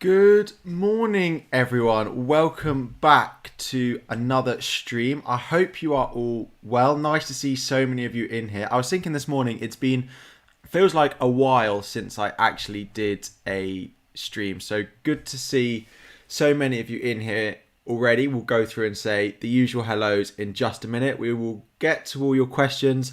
Good morning, everyone. Welcome back to another stream. I hope you are all well. Nice to see so many of you in here. I was thinking this morning, feels like a while since I actually did a stream. So good to see so many of you in here already. We'll go through and say the usual hellos in just a minute. We will get to all your questions,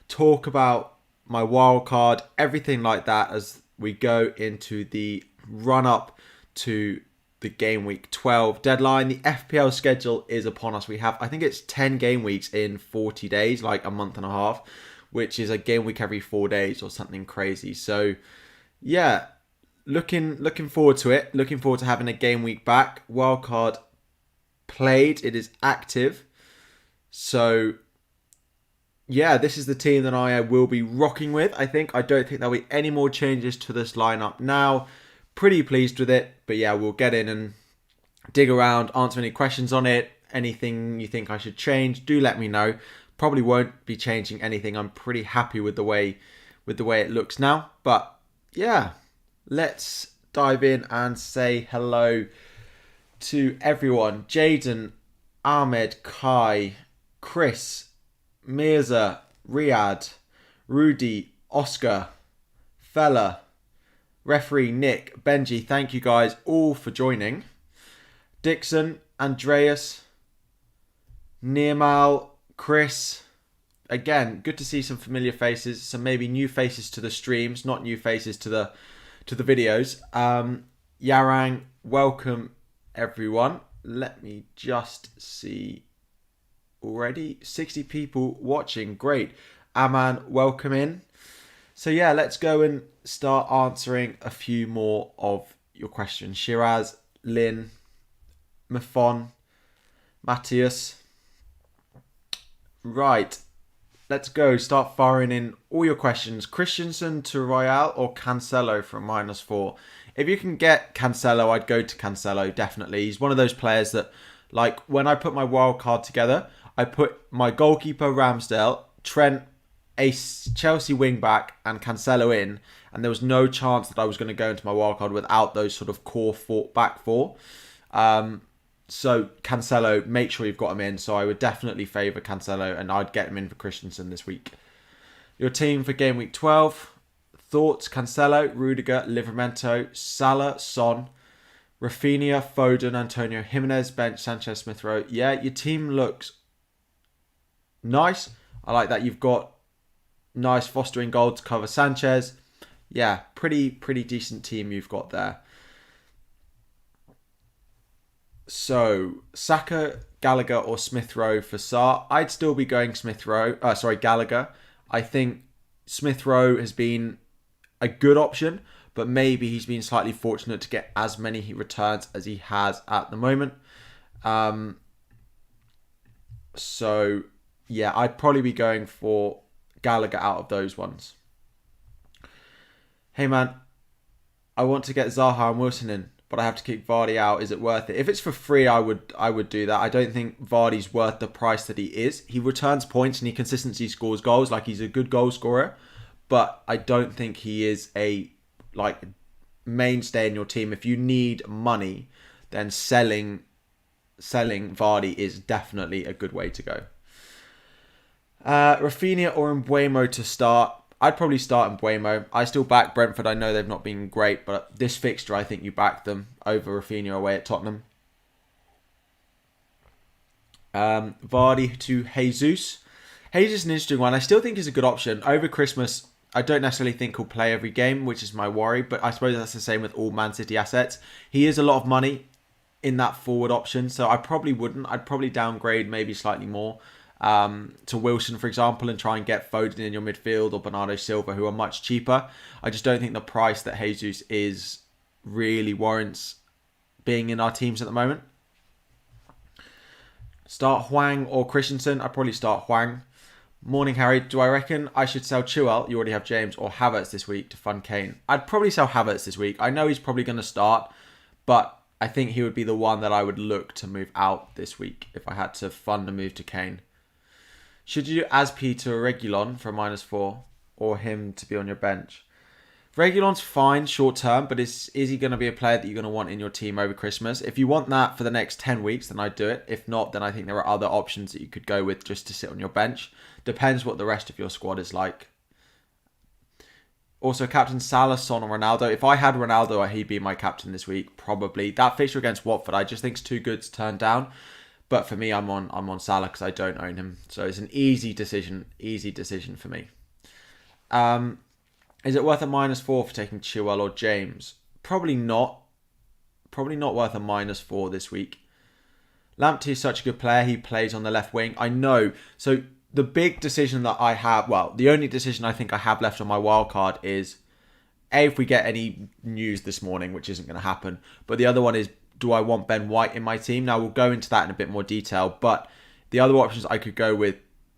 talk about my wildcard, everything like that as we go into the run-up to the Gameweek 12 deadline. The FPL schedule is upon us. We have, I think it's 10 game weeks in 40 days, like a month and a half, which is a game week every 4 days or something crazy. So yeah, looking forward to it. Looking forward to having a game week back. Wildcard played. It is active. So yeah, this is the team that I will be rocking with. I don't think there'll be any more changes to this lineup now. Pretty pleased with it, but yeah, we'll get in and dig around, answer any questions on it. Anything you think I should change, do let me know. Probably won't be changing anything. I'm pretty happy with the way it looks now. But yeah, let's dive in and say hello to everyone. Jaden, Ahmed, Kai, Chris, Mirza, Riyadh, Rudy, Oscar, Fella, Referee Nick, Benji, thank you guys all for joining. Dixon, Andreas, Nirmal, Chris. Again, good to see some familiar faces, some maybe new faces to the streams, not new faces to the videos. Yarang, welcome everyone. Let me just see. Already 60 people watching. Great. Aman, welcome in. So yeah, let's go and start answering a few more of your questions. Shiraz, Lynn, Mafon, Matthias. Right, let's go. Start firing in all your questions. Christensen to Royale or Cancelo from -4? If you can get Cancelo, I'd go to Cancelo, definitely. He's one of those players that, like, when I put my wild card together, I put my goalkeeper Ramsdale, Trent, a Chelsea wing back and Cancelo in, and there was no chance that I was going to go into my wildcard without those sort of core back four. So Cancelo, make sure you've got him in. So I would definitely favour Cancelo, and I'd get him in for Christensen this week. Your team for game week 12. Thoughts: Cancelo, Rudiger, Livramento, Salah, Son, Rafinha, Foden, Antonio, Jimenez, bench, Sanchez, Smith Rowe. Yeah, your team looks nice. I like that you've got nice fostering goal to cover Sanchez. Yeah, pretty decent team you've got there. So, Saka, Gallagher or Smith Rowe for Sarr. I'd still be going Gallagher. I think Smith Rowe has been a good option, but maybe he's been slightly fortunate to get as many returns as he has at the moment. So, yeah, I'd probably be going for Gallagher out of those ones. Hey man, I want to get Zaha and Wilson in, but I have to keep Vardy out. Is it worth it? If it's for free, I would do that. I don't think Vardy's worth the price that he is. He returns points and he consistently scores goals. Like, he's a good goal scorer, but I don't think he is a mainstay in your team. If you need money, then selling Vardy is definitely a good way to go. Rafinha or Mbeumo to start. I'd probably start Mbeumo. I still back Brentford. I know they've not been great, but this fixture, I think you back them over Rafinha away at Tottenham. Vardy to Jesus. Jesus is an interesting one. I still think he's a good option. Over Christmas, I don't necessarily think he'll play every game, which is my worry, but I suppose that's the same with all Man City assets. He is a lot of money in that forward option, so I probably wouldn't. I'd probably downgrade maybe slightly more to Wilson, for example, and try and get Foden in your midfield or Bernardo Silva, who are much cheaper. I just don't think the price that Jesus is really warrants being in our teams at the moment. Start Hwang or Christensen? I'd probably start Hwang. Morning, Harry. Do I reckon I should sell Chaël? You already have James, or Havertz this week to fund Kane? I'd probably sell Havertz this week. I know he's probably going to start, but I think he would be the one that I would look to move out this week if I had to fund a move to Kane. Should you do Aspi to a Regulon for a -4 or him to be on your bench? Reguilon's fine short term, but is he going to be a player that you're going to want in your team over Christmas? If you want that for the next 10 weeks, then I'd do it. If not, then I think there are other options that you could go with just to sit on your bench. Depends what the rest of your squad is like. Also, captain Salah, Son, or Ronaldo. If I had Ronaldo, he'd be my captain this week, probably. That fixture against Watford, I just think is too good to turn down. But for me, I'm on Salah because I don't own him. So it's an easy decision for me. Is it worth a -4 for taking Chaël or James? Probably not. Probably not worth a -4 this week. Lamptey is such a good player. He plays on the left wing. I know. So the big decision that I have, well, the only decision I think I have left on my wildcard is, A, if we get any news this morning, which isn't going to happen. But the other one is, do I want Ben White in my team? Now, we'll go into that in a bit more detail. But the other options I could go with,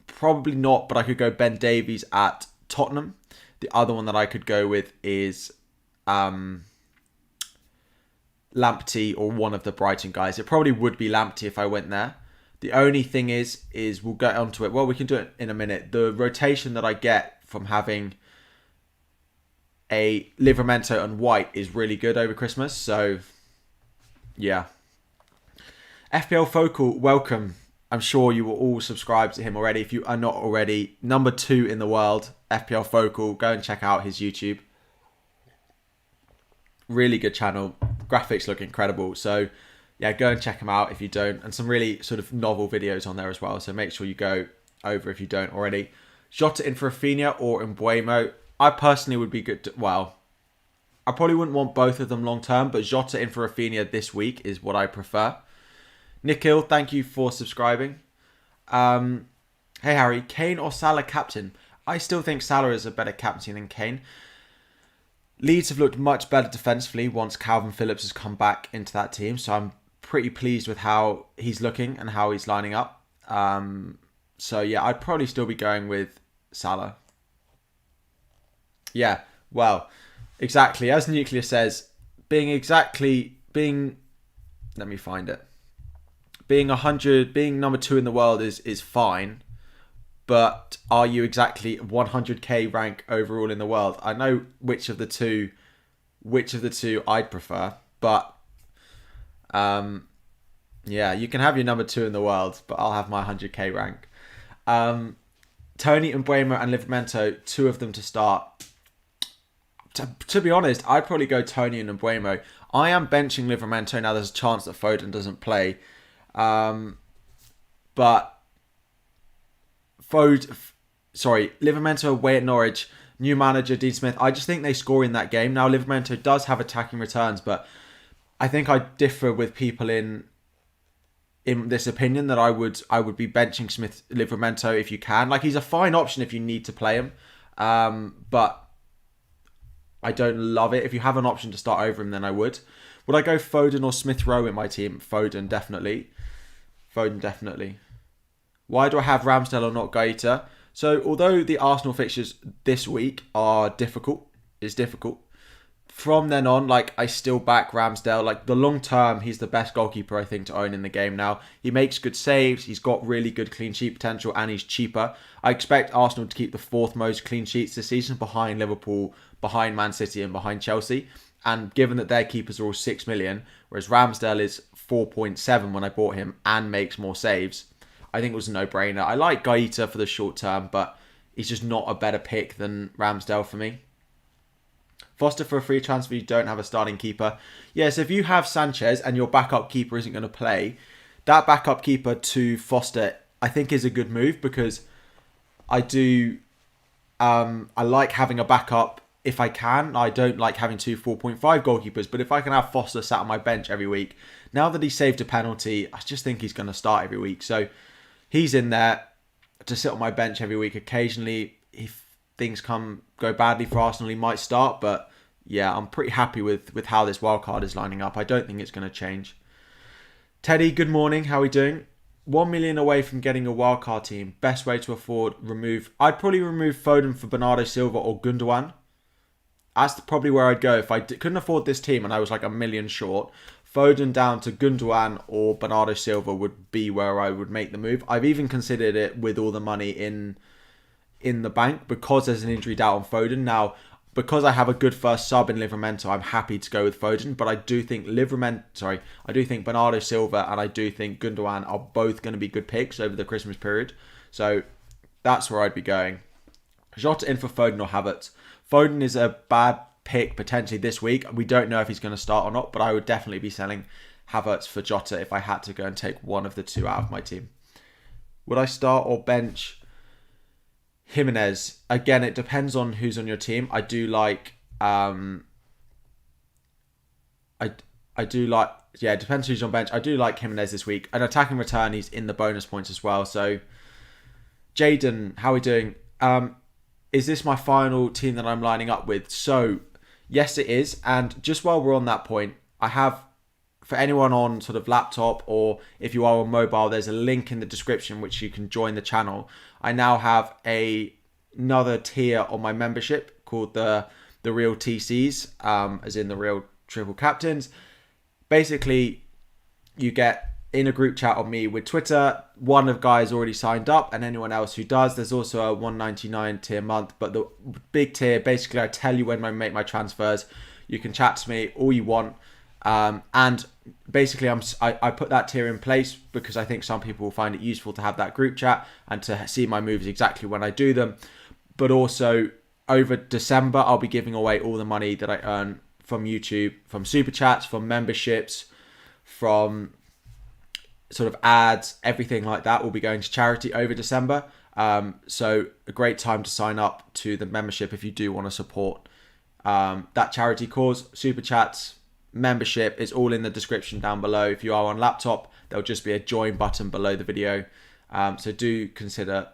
probably not, but I could go Ben Davies at Tottenham. The other one that I could go with is Lamptey or one of the Brighton guys. It probably would be Lamptey if I went there. The only thing is we'll get onto it. Well, we can do it in a minute. The rotation that I get from having a Livramento and White is really good over Christmas. So, yeah. FPL Focal, welcome. I'm sure you will all subscribe to him already. If you are not already, number 2 in the world, FPL Focal. Go and check out his YouTube. Really good channel. Graphics look incredible. So, yeah, go and check him out if you don't. And some really sort of novel videos on there as well. So make sure you go over if you don't already. Jota in for Rafinha or Mbuemo. I personally would be good. Well, I probably wouldn't want both of them long term. But Jota in for Rafinha this week is what I prefer. Nikhil, thank you for subscribing. Hey Harry, Kane or Salah captain? I still think Salah is a better captain than Kane. Leeds have looked much better defensively once Calvin Phillips has come back into that team. So I'm pretty pleased with how he's looking and how he's lining up. So yeah, I'd probably still be going with Salah. Yeah, well, exactly. As Nuclear says, being let me find it. Being number 2 in the world is fine, but are you exactly 100k rank overall in the world? I know which of the two I'd prefer, but yeah, you can have your number 2 in the world, but I'll have my 100k rank. Tony and Mbuemo and Livramento, 2 of them to start. To be honest, I'd probably go Tony and Mbuemo. I am benching Livramento now. There's a chance that Foden doesn't play. But Livramento away at Norwich, new manager Dean Smith. I just think they score in that game. Now Livramento does have attacking returns, but I think I differ with people in this opinion that I would be benching Livramento if you can. Like, he's a fine option if you need to play him, but I don't love it. If you have an option to start over him, then I would. Would I go Foden or Smith Rowe in my team? Foden, definitely. Why do I have Ramsdale or not Gaeta? So, although the Arsenal fixtures this week are difficult, from then on, like, I still back Ramsdale. Like, the long term, he's the best goalkeeper, I think, to own in the game now. He makes good saves, he's got really good clean sheet potential, and he's cheaper. I expect Arsenal to keep the 4th most clean sheets this season, behind Liverpool, behind Man City, and behind Chelsea. And given that their keepers are all 6 million, whereas Ramsdale is 4.7 when I bought him and makes more saves, I think it was a no-brainer. I like Gaeta for the short term, but he's just not a better pick than Ramsdale for me. Foster for a free transfer, you don't have a starting keeper. Yeah, so if you have Sanchez and your backup keeper isn't going to play, that backup keeper to Foster, I think, is a good move, because I like having a backup if I can. I don't like having 2 4.5 goalkeepers, but if I can have Foster sat on my bench every week, now that he saved a penalty, I just think he's going to start every week. So he's in there to sit on my bench every week. Occasionally, if things go badly for Arsenal, he might start, but yeah, I'm pretty happy with how this wildcard is lining up. I don't think it's going to change. Teddy, good morning. How are we doing? 1 million away from getting a wildcard team. Best way to I'd probably remove Foden for Bernardo Silva or Gundogan. That's probably where I'd go. If I couldn't afford this team and I was like a million short, Foden down to Gundogan or Bernardo Silva would be where I would make the move. I've even considered it with all the money in the bank, because there's an injury doubt on Foden. Now, because I have a good first sub in Livramento, I'm happy to go with Foden. But I do think I do think Bernardo Silva and I do think Gundogan are both going to be good picks over the Christmas period. So that's where I'd be going. Jota in for Foden or Havertz. Foden is a bad pick potentially this week. We don't know if he's going to start or not, but I would definitely be selling Havertz for Jota if I had to go and take one of the two out of my team. Would I start or bench Jimenez? Again, it depends on who's on your team. I do like it depends who's on bench. I do like Jimenez this week. An attacking return, he's in the bonus points as well. So Jaden, how are we doing? Is this my final team that I'm lining up with? So yes, it is. And just while we're on that point, I have, for anyone on sort of laptop or if you are on mobile, there's a link in the description which you can join the channel. I now have another tier on my membership called the Real TCs, as in the Real Triple Captains. Basically, you get in a group chat on me with Twitter. One of guys already signed up and anyone else who does. There's also a $1.99 tier month, but the big tier, basically I tell you when I make my transfers. You can chat to me all you want. And basically I put that tier in place because I think some people will find it useful to have that group chat and to see my moves exactly when I do them. But also over December, I'll be giving away all the money that I earn from YouTube, from super chats, from memberships, from sort of ads, everything like that will be going to charity over December. So a great time to sign up to the membership if you do want to support that charity cause. Super chats, membership is all in the description down below. If you are on laptop, there'll just be a join button below the video. So do consider,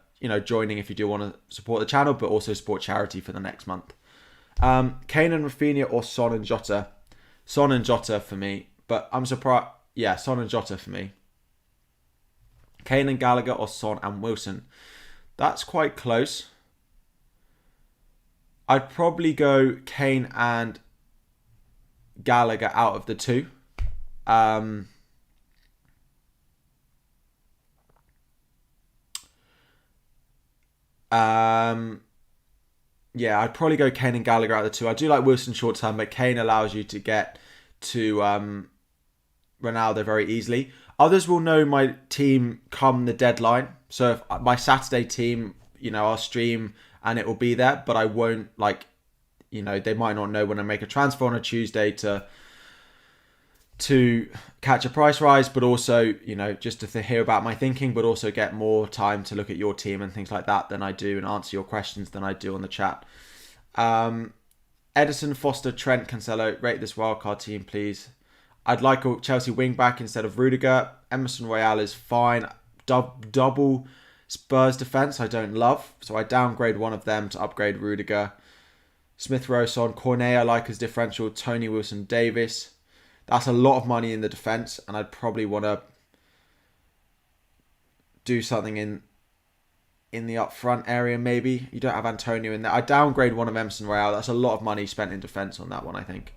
joining if you do want to support the channel, but also support charity for the next month. Kane and Rafinha or Son and Jota? Son and Jota for me, but I'm surprised. Yeah, Son and Jota for me. Kane and Gallagher or Son and Wilson? That's quite close. I'd probably go Kane and Gallagher out of the two. Yeah, I'd probably go Kane and Gallagher out of the two. I do like Wilson short term, but Kane allows you to get to Ronaldo very easily. Others will know my team come the deadline. So if my Saturday team, I'll stream and it will be there, but I won't they might not know when I make a transfer on a Tuesday to catch a price rise, but also, just to hear about my thinking, but also get more time to look at your team and things like that than I do and answer your questions than I do on the chat. Edison, Foster, Trent, Cancelo, rate this wildcard team, please. I'd like a Chelsea wing back instead of Rudiger. Emerson Royale is fine. Double Spurs defence I don't love, so I downgrade one of them to upgrade Rudiger. Smith Rowe, Son, Cornet I like as differential. Tony Wilson, Davis. That's a lot of money in the defence, and I'd probably want to do something in the up front area maybe. You don't have Antonio in there. I downgrade one of Emerson Royale. That's a lot of money spent in defence on that one, I think.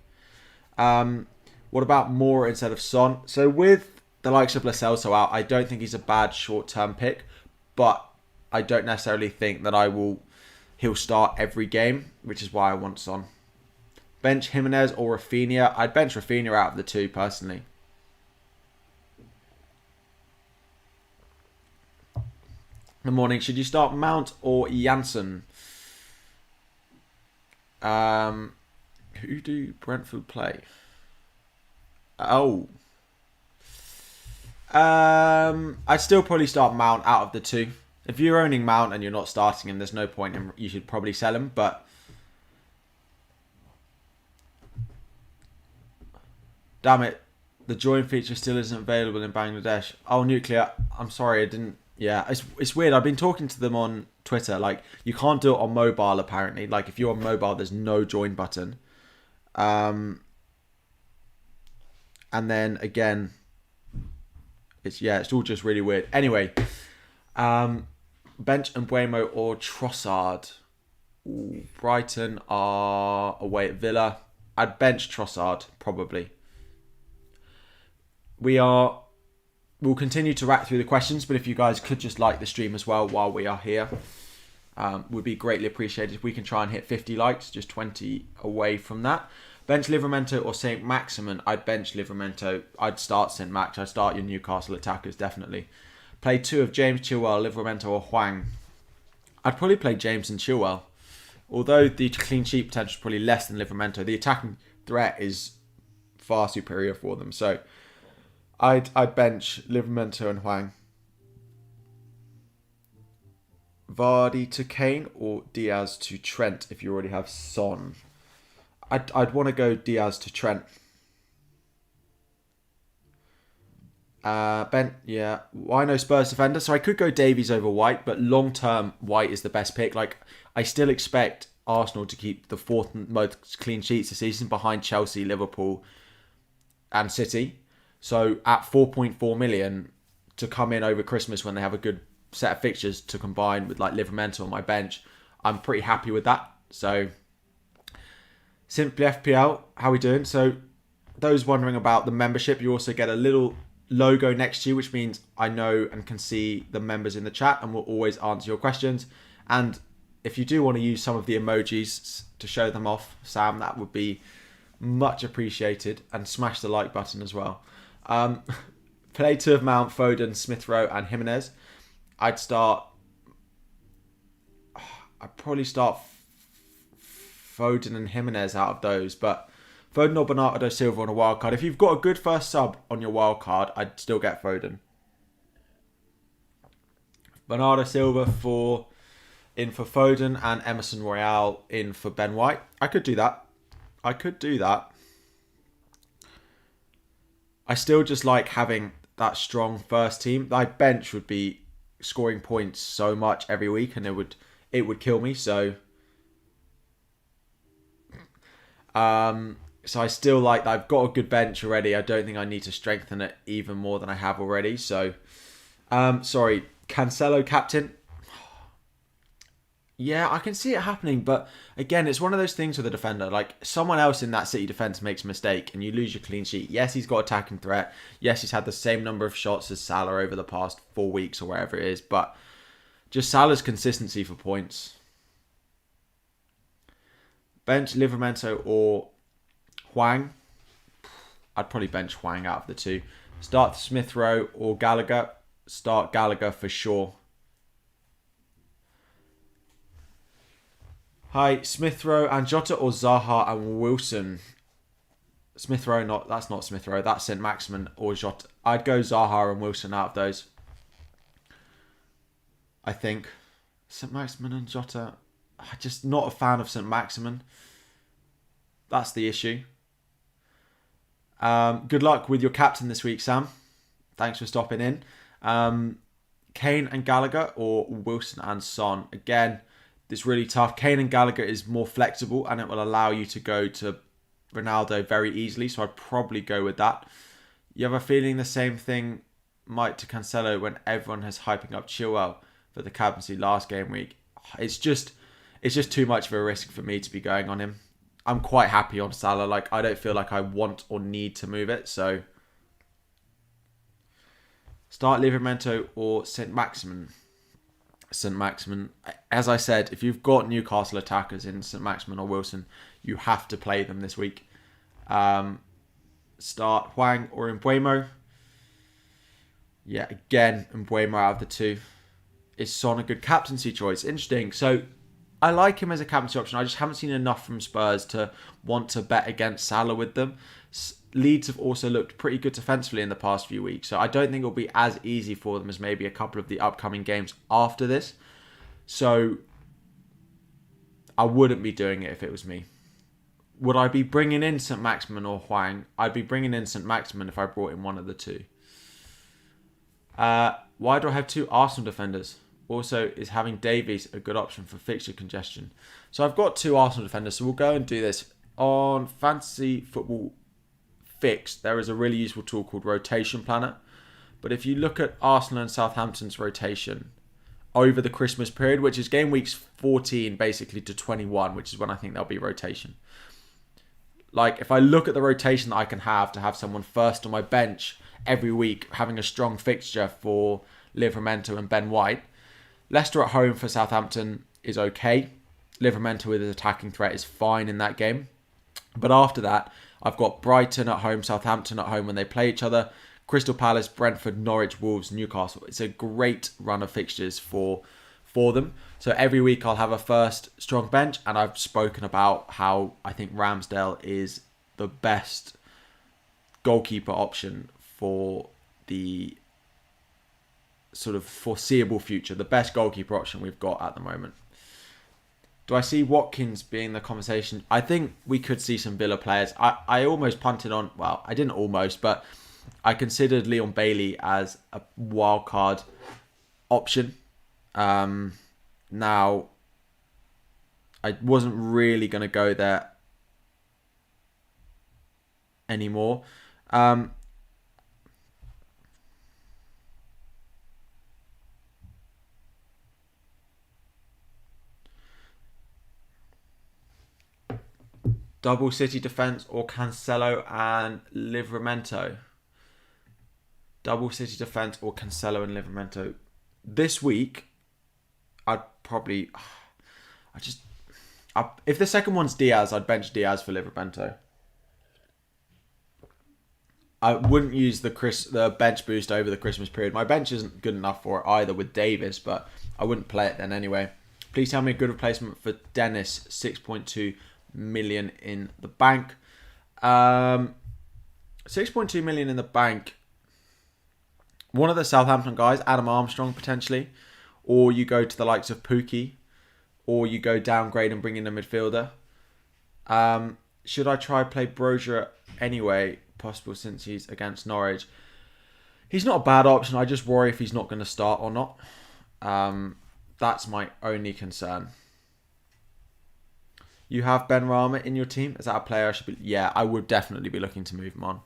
What about Moore instead of Son? So with the likes of Lo Celso out, I don't think he's a bad short-term pick, but I don't necessarily think that he'll start every game, which is why I want Son. Bench Jimenez or Rafinha? I'd bench Rafinha out of the two, personally. Good morning. Should you start Mount or Janssen? Who do Brentford play? I'd still probably start Mount out of the two. If you're owning Mount and you're not starting him, there's no point in. You should probably sell him, but damn it, the join feature still isn't available in Bangladesh. Oh, Nuclear, I'm sorry, I didn't. Yeah, it's weird. I've been talking to them on Twitter. Like, you can't do it on mobile, apparently. Like, if you're on mobile, there's no join button. And then, again, it's all just really weird. Anyway, bench Mbeumo or Trossard? Ooh, Brighton are away at Villa. I'd bench Trossard, probably. We'll continue to rack through the questions, but if you guys could just like the stream as well while we are here. would be greatly appreciated if we can try and hit 50 likes, just 20 away from that. Bench Livramento or St. Maximin? I'd bench Livramento. I'd start St. Max. I'd start your Newcastle attackers, definitely. Play 2 of James, Chilwell, Livramento or Hwang. I'd probably play James and Chilwell. Although the clean sheet potential is probably less than Livramento, the attacking threat is far superior for them. So I'd bench Livramento and Hwang. Vardy to Kane or Diaz to Trent if you already have Son. I'd want to go Diaz to Trent. Yeah. Why no Spurs defender? So I could go Davies over White, but long term White is the best pick. Like, I still expect Arsenal to keep the 4th most clean sheets this season behind Chelsea, Liverpool, and City. So at 4.4 million to come in over Christmas when they have a good set of fixtures to combine with like Livramento on my bench, I'm pretty happy with that. So simply FPL, how are we doing? So those wondering about the membership, you also get a little logo next to you, which means I know and can see the members in the chat and will always answer your questions. And if you do want to use some of the emojis to show them off, Sam, that would be much appreciated. And smash the like button as well. Play 2 of Mount, Foden, Smith Rowe and Jimenez. I'd probably start Foden and Jimenez out of those, but Foden or Bernardo Silva on a wild card. If you've got a good first sub on your wild card, I'd still get Foden. Bernardo Silva in for Foden and Emerson Royale in for Ben White. I could do that. I still just like having that strong first team. My bench would be scoring points so much every week, and it would kill me. So I still like that. I've got a good bench already. I don't think I need to strengthen it even more than I have already. So, sorry, Cancelo captain. Yeah, I can see it happening, but again, it's one of those things with a defender. Like, someone else in that City defence makes a mistake and you lose your clean sheet. Yes, he's got attacking threat. Yes, he's had the same number of shots as Salah over the past 4 weeks or wherever it is, but just Salah's consistency for points. Bench Livramento or Hwang. I'd probably bench Hwang out of the two. Start Smith Rowe or Gallagher. Start Gallagher for sure. Hi, Smith Rowe and Jota or Zaha and Wilson? Smith Rowe, that's not Smith Rowe. That's St. Maximin or Jota. I'd go Zaha and Wilson out of those. I think. St. Maximin and Jota. I'm just not a fan of St. Maximin. That's the issue. Good luck with your captain this week, Sam. Thanks for stopping in. Kane and Gallagher or Wilson and Son? Again, it's really tough. Kane and Gallagher is more flexible and it will allow you to go to Ronaldo very easily. So I'd probably go with that. You have a feeling the same thing might to Cancelo when everyone is hyping up Chilwell for the captaincy last game week. It's just too much of a risk for me to be going on him. I'm quite happy on Salah. Like, I don't feel like I want or need to move it. So start Livramento or St. Maximin. St. Maximin. As I said, if you've got Newcastle attackers in St. Maximin or Wilson, you have to play them this week. Start Hwang or Mbeumo. Yeah, again, Mbeumo out of the two. Is Son a good captaincy choice? Interesting. So I like him as a captaincy option. I just haven't seen enough from Spurs to want to bet against Salah with them. Leeds have also looked pretty good defensively in the past few weeks. So I don't think it'll be as easy for them as maybe a couple of the upcoming games after this. So I wouldn't be doing it if it was me. Would I be bringing in St. Maximin or Hwang? I'd be bringing in St. Maximin if I brought in one of the two. Why do I have two Arsenal defenders? Also, is having Davies a good option for fixture congestion? So I've got two Arsenal defenders, so we'll go and do this. On Fantasy Football Fix, there is a really useful tool called Rotation Planner. But if you look at Arsenal and Southampton's rotation over the Christmas period, which is game weeks 14 basically to 21, which is when I think there'll be rotation. Like, if I look at the rotation that I can have to have someone first on my bench every week, having a strong fixture for Livramento and Ben White, Leicester at home for Southampton, is okay. Livramento with his attacking threat is fine in that game. But after that, I've got Brighton at home, Southampton at home when they play each other, Crystal Palace, Brentford, Norwich, Wolves, Newcastle. It's a great run of fixtures for them. So every week I'll have a first strong bench, and I've spoken about how I think Ramsdale is the best goalkeeper option for the sort of foreseeable future, the best goalkeeper option we've got at the moment. Do I see Watkins being the conversation? I think we could see some Villa players. I almost punted on, well, I didn't almost, but I considered Leon Bailey as a wildcard option. Now, I wasn't really going to go there anymore. Double City defence or Cancelo and Livramento? Double City defence or Cancelo and Livramento? This week, I'd probably... if the second one's Diaz, I'd bench Diaz for Livramento. I wouldn't use the bench boost over the Christmas period. My bench isn't good enough for it either with Davis, but I wouldn't play it then anyway. Please tell me a good replacement for Dennis, 6.2 million in the bank. 6.2 million in the bank. One of the Southampton guys, Adam Armstrong potentially, or you go to the likes of Pookie, or you go downgrade and bring in a midfielder. Should I try play Brozier anyway? Possible since he's against Norwich. He's not a bad option. I just worry if he's not going to start or not. That's my only concern. You have Ben Rama in your team. Is that a player I should be? Yeah, I would definitely be looking to move him on.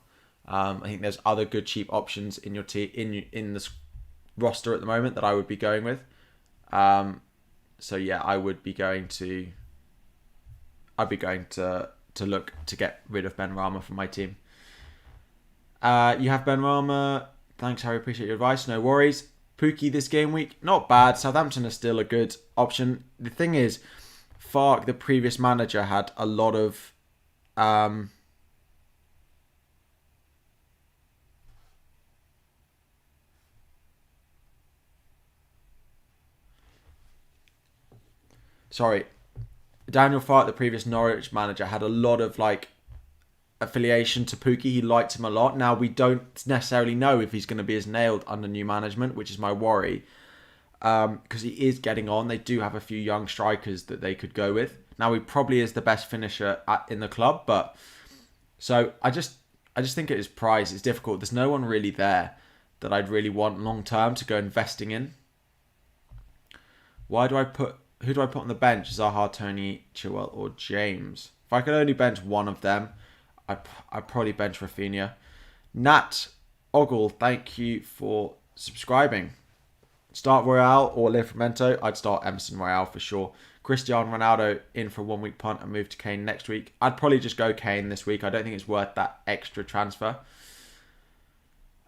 I think there's other good cheap options in your team in this roster at the moment that I would be going with. So yeah, I'd be going to look to get rid of Ben Rama from my team. You have Ben Rama. Thanks, Harry. Appreciate your advice. No worries. Pookie this game week, not bad. Southampton is still a good option. The thing is, Fark, the previous manager, had a lot of Daniel Fark, the previous Norwich manager, had a lot of affiliation to Pookie. He liked him a lot. Now we don't necessarily know if he's going to be as nailed under new management, which is my worry. Because he is getting on. They do have a few young strikers that they could go with. Now he probably is the best finisher in the club, but so I just think at his price it's difficult. There's no one really there that I'd really want long term to go investing in. Who do I put on the bench? Zaha, Tony, Chaël, or James? If I could only bench one of them, I'd probably bench Rafinha. Nat Ogle, thank you for subscribing. Start Royale or Livramento? I'd start Emerson Royale for sure. Cristiano Ronaldo in for a 1 week punt and move to Kane next week. I'd probably just go Kane this week. I don't think it's worth that extra transfer.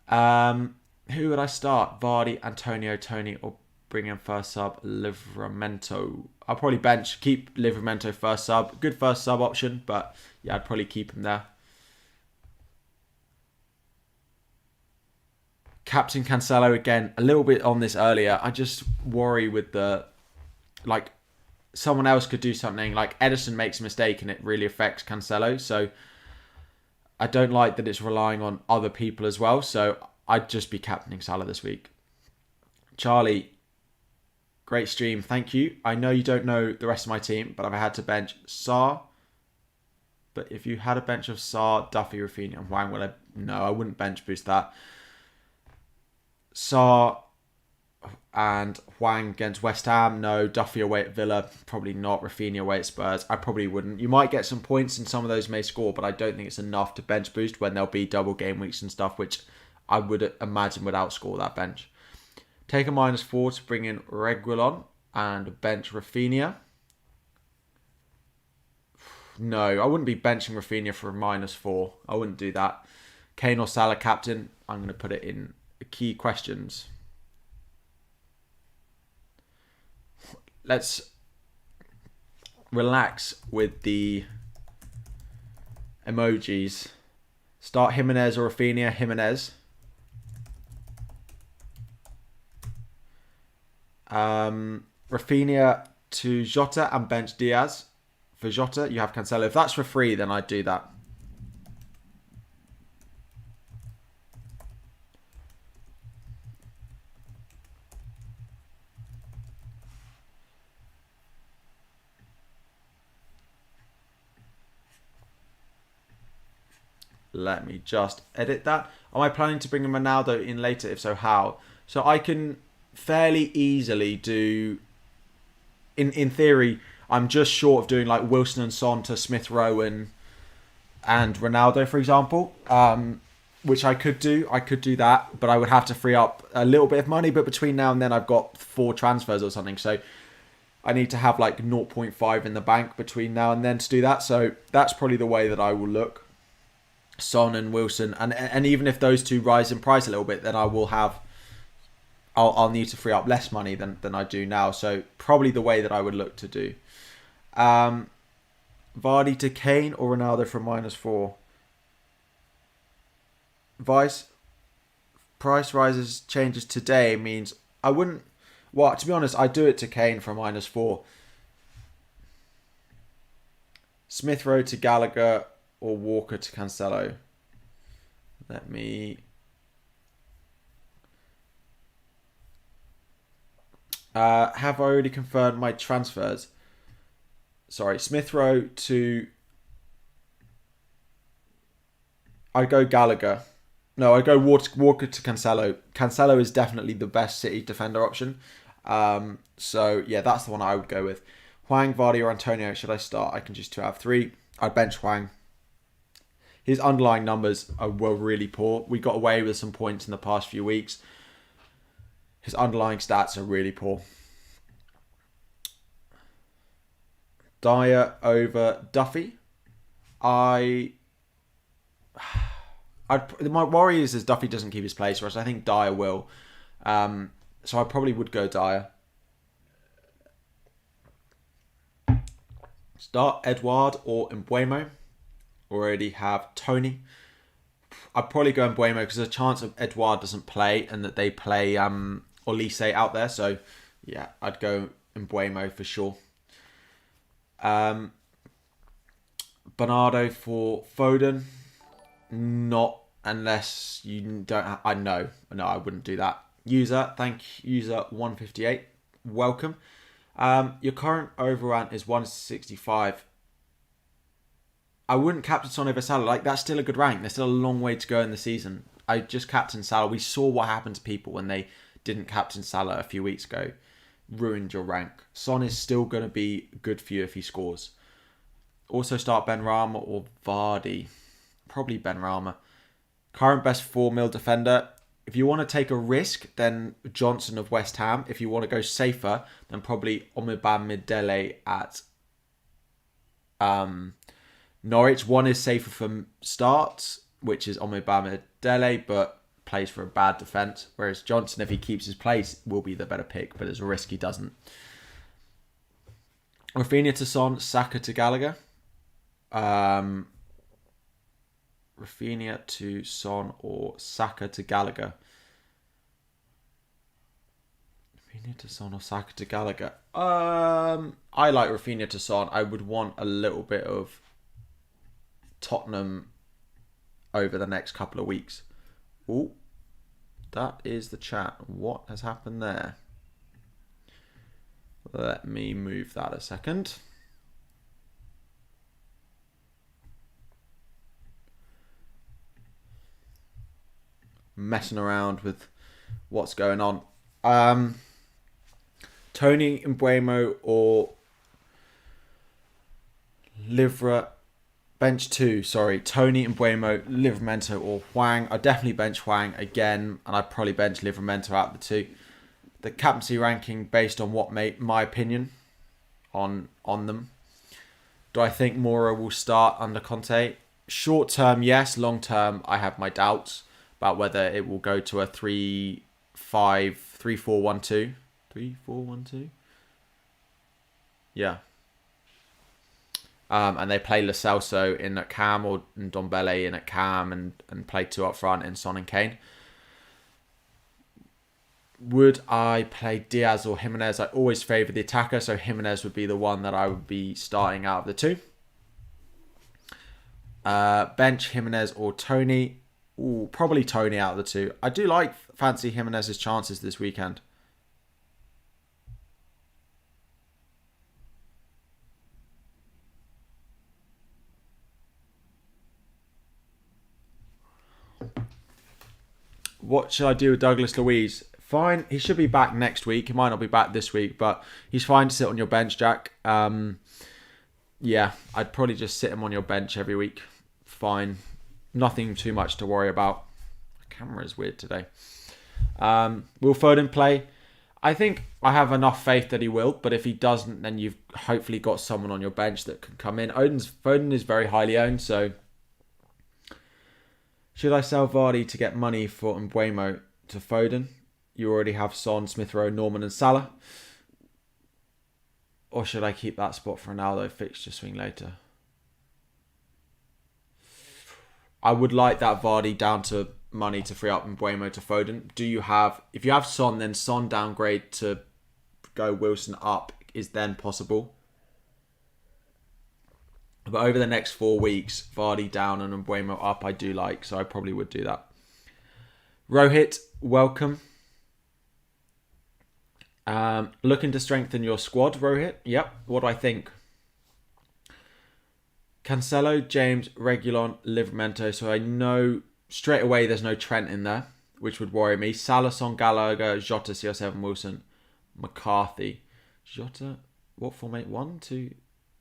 Who would I start? Vardy, Antonio, Tony, or bring in first sub Livramento? I'll probably keep Livramento first sub. Good first sub option, but yeah, I'd probably keep him there. Captain Cancelo again, a little bit on this earlier. I just worry with someone else could do something. Like Edison makes a mistake and it really affects Cancelo. So I don't like that it's relying on other people as well. So I'd just be captaining Salah this week. Charlie, great stream. Thank you. I know you don't know the rest of my team, but I've had to bench Sarr. But if you had a bench of Sarr, Duffy, Rafinha, and Wang, no, I wouldn't bench boost that. Sarr and Wang against West Ham, no. Duffy away at Villa, probably not. Rafinha away at Spurs, I probably wouldn't. You might get some points and some of those may score, but I don't think it's enough to bench boost when there'll be double game weeks and stuff, which I would imagine would outscore that bench. Take a -4 to bring in Reguilon and bench Rafinha. No, I wouldn't be benching Rafinha for a -4. I wouldn't do that. Kane or Salah captain, I'm going to put it in key questions. Let's relax with the emojis. Start Jimenez or Rafinha. Jimenez. Rafinha to Jota and bench Diaz. For Jota, you have Cancelo. If that's for free, then I'd do that. Let me just edit that. Am I planning to bring a Ronaldo in later? If so, how? So I can fairly easily do... In theory, I'm just short of doing like Wilson and Son to Smith Rowe and Ronaldo, for example. Which I could do. I could do that, but I would have to free up a little bit of money. But between now and then, I've got 4 transfers or something. So I need to have like 0.5 in the bank between now and then to do that. So that's probably the way that I will look. Son and Wilson, and even if those two rise in price a little bit, then I will have I'll need to free up less money than I do now. So probably the way that I would look to do. Vardy to Kane or Ronaldo from -4. Vice price rises changes today means I wouldn't. Well, to be honest, I do it to Kane from -4. Smith Rowe to Gallagher or Walker to Cancelo. Let me... have I already confirmed my transfers? Sorry, Smith Rowe to... I go Gallagher. No, I go Walker to Cancelo. Cancelo is definitely the best City defender option. So, yeah, that's the one I would go with. Hwang, Vardy or Antonio, should I start? I can just have 3. I'd bench Hwang. His underlying numbers were really poor. We got away with some points in the past few weeks. His underlying stats are really poor. Dyer over Duffy. My worry is Duffy doesn't keep his place, whereas I think Dyer will. So I probably would go Dyer. Start Edouard or Mbeumo. Already have Tony. I'd probably go Mbeumo because there's a chance of Edouard doesn't play and that they play Olise out there. So yeah, I'd go Mbeumo for sure. Bernardo for Foden. Not unless you don't. I I wouldn't do that. User, thank user 158. Welcome. Your current overrun is 165. I wouldn't captain Son over Salah. Like, that's still a good rank. There's still a long way to go in the season. I just captained Salah. We saw what happened to people when they didn't captain Salah a few weeks ago. Ruined your rank. Son is still going to be good for you if he scores. Also start Benrahma or Vardy. Probably Benrahma. Current best 4 mil defender. If you want to take a risk, then Johnson of West Ham. If you want to go safer, then probably Omobamidele at Norwich. One is safer from start, which is Omobamidele, but plays for a bad defence. Whereas Johnson, if he keeps his place, will be the better pick, but there's a risk he doesn't. Rafinha to Son, Saka to Gallagher. Rafinha to Son or Saka to Gallagher. Rafinha to Son or Saka to Gallagher. I like Rafinha to Son. I would want a little bit of Tottenham over the next couple of weeks. Oh, that is the chat. What has happened there? Let me move that a second. Messing around with what's going on. Tony Mbeumo or Livra bench 2. Sorry, Tony Mbeumo, Livramento or Hwang. I definitely bench Hwang again, and I'd probably bench Livramento out of the 2. The captaincy ranking based on what my opinion on them. Do I think Mora will start under Conte? Short term, yes. Long term, I have my doubts about whether it will go to a 3-4-1-2. 3-4-1-2? Yeah. And they play Lo Celso in at Cam or Ndombele in at Cam and play 2 up front in Son and Kane. Would I play Diaz or Jimenez? I always favour the attacker, so Jimenez would be the one that I would be starting out of the two. Bench Jimenez or Tony. Ooh, probably Tony out of the two. I do fancy Jimenez's chances this weekend. What should I do with Douglas Luiz? Fine. He should be back next week. He might not be back this week, but he's fine to sit on your bench, Jack. Yeah, I'd probably just sit him on your bench every week. Fine. Nothing too much to worry about. The camera is weird today. Will Foden play? I think I have enough faith that he will, but if he doesn't, then you've hopefully got someone on your bench that can come in. Foden is very highly owned, so... Should I sell Vardy to get money for Mbeumo to Foden? You already have Son, Smith Rowe, Norman and Salah. Or should I keep that spot for Ronaldo fixture swing later? I would like that Vardy down to money to free up Mbeumo to Foden. If you have Son, then Son downgrade to go Wilson up is then possible. But over the next 4 weeks, Vardy down and Mbeumo up, I do like. So I probably would do that. Rohit, welcome. Looking to strengthen your squad, Rohit. Yep. What do I think? Cancelo, James, Reguilon, Livramento. So I know straight away there's no Trent in there, which would worry me. Salah, Son, Gallagher, Jota, CR7, Wilson, McCarthy. Jota, what formate? 1, 2...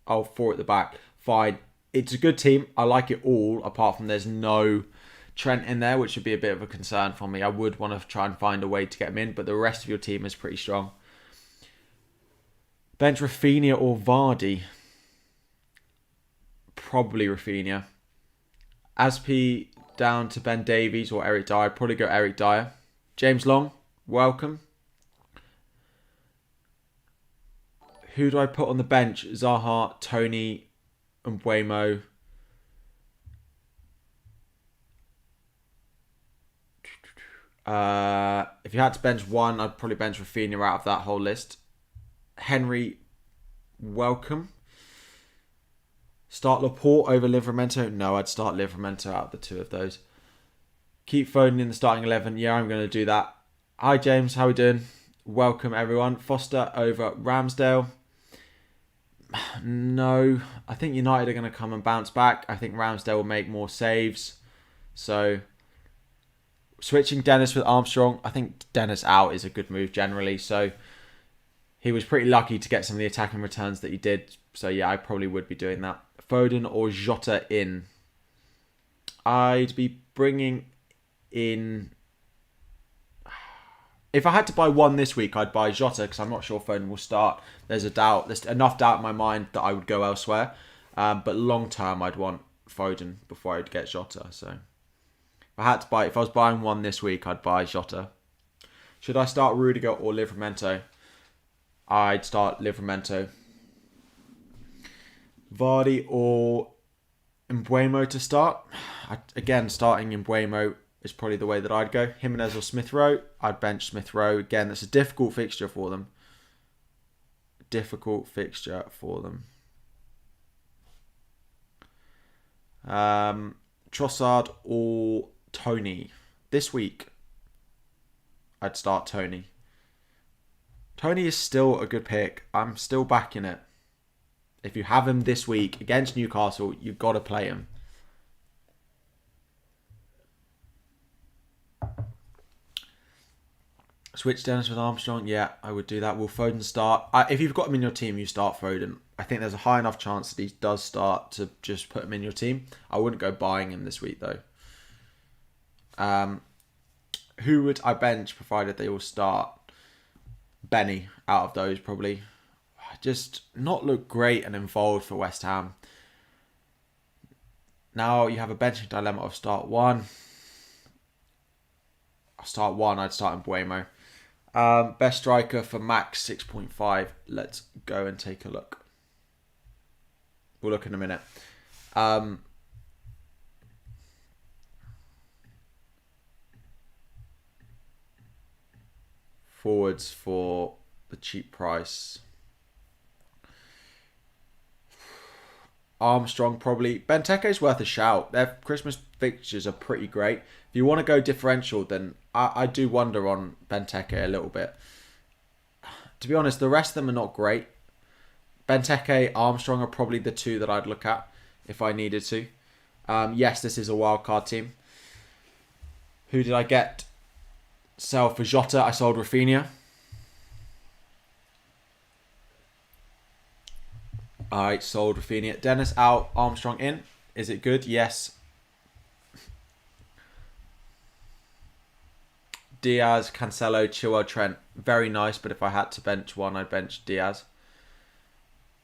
Oh, 4 at the back. Fine. It's a good team. I like it all, apart from there's no Trent in there, which would be a bit of a concern for me. I would want to try and find a way to get him in, but the rest of your team is pretty strong. Bench Rafinha or Vardy? Probably Rafinha. Aspi down to Ben Davies or Eric Dyer. Probably go Eric Dyer. James Long, welcome. Who do I put on the bench? Zaha, Tony, Mbeumo. If you had to bench one, I'd probably bench Rafinha out of that whole list. Henry, welcome. Start Laporte over Livramento? No, I'd start Livramento out of the two of those. Keep Foden in the starting 11. Yeah, I'm going to do that. Hi, James. How we doing? Welcome, everyone. Foster over Ramsdale. No, I think United are going to come and bounce back. I think Ramsdale will make more saves. So, switching Dennis with Armstrong. I think Dennis out is a good move generally. So, he was pretty lucky to get some of the attacking returns that he did. So, yeah, I probably would be doing that. Foden or Jota in. I'd be bringing in... If I had to buy one this week, I'd buy Jota because I'm not sure Foden will start. There's enough doubt in my mind that I would go elsewhere. But long term, I'd want Foden before I'd get Jota. So if I was buying one this week, I'd buy Jota. Should I start Rudiger or Livramento? I'd start Livramento. Vardy or Mbeumo to start. Again, starting Mbeumo is probably the way that I'd go. Jimenez or Smith Rowe. I'd bench Smith Rowe. Again, that's a difficult fixture for them. Trossard or Tony. This week, I'd start Tony. Tony is still a good pick. I'm still backing it. If you have him this week against Newcastle, you've got to play him. Switch Dennis with Armstrong. Yeah, I would do that. Will Foden start? If you've got him in your team, you start Foden. I think there's a high enough chance that he does start to just put him in your team. I wouldn't go buying him this week, though. Who would I bench, provided they all start? Benny, out of those, probably. Just not look great and involved for West Ham. Now you have a benching dilemma of start one. I'd start Mbeumo. Best striker for max 6.5. Let's go and take a look. We'll look in a minute. Forwards for the cheap price. Armstrong probably. Benteke's worth a shout. Their Christmas fixtures are pretty great. If you want to go differential, then I do wonder on Benteke a little bit. To be honest, the rest of them are not great. Benteke, Armstrong are probably the two that I'd look at if I needed to. Yes, this is a wildcard team. Who did I get? Sell for Jota. I sold Rafinha. I sold Rafinha. Dennis out, Armstrong in. Is it good? Yes. Diaz, Cancelo, Chilwell, Trent. Very nice, but if I had to bench one, I'd bench Diaz.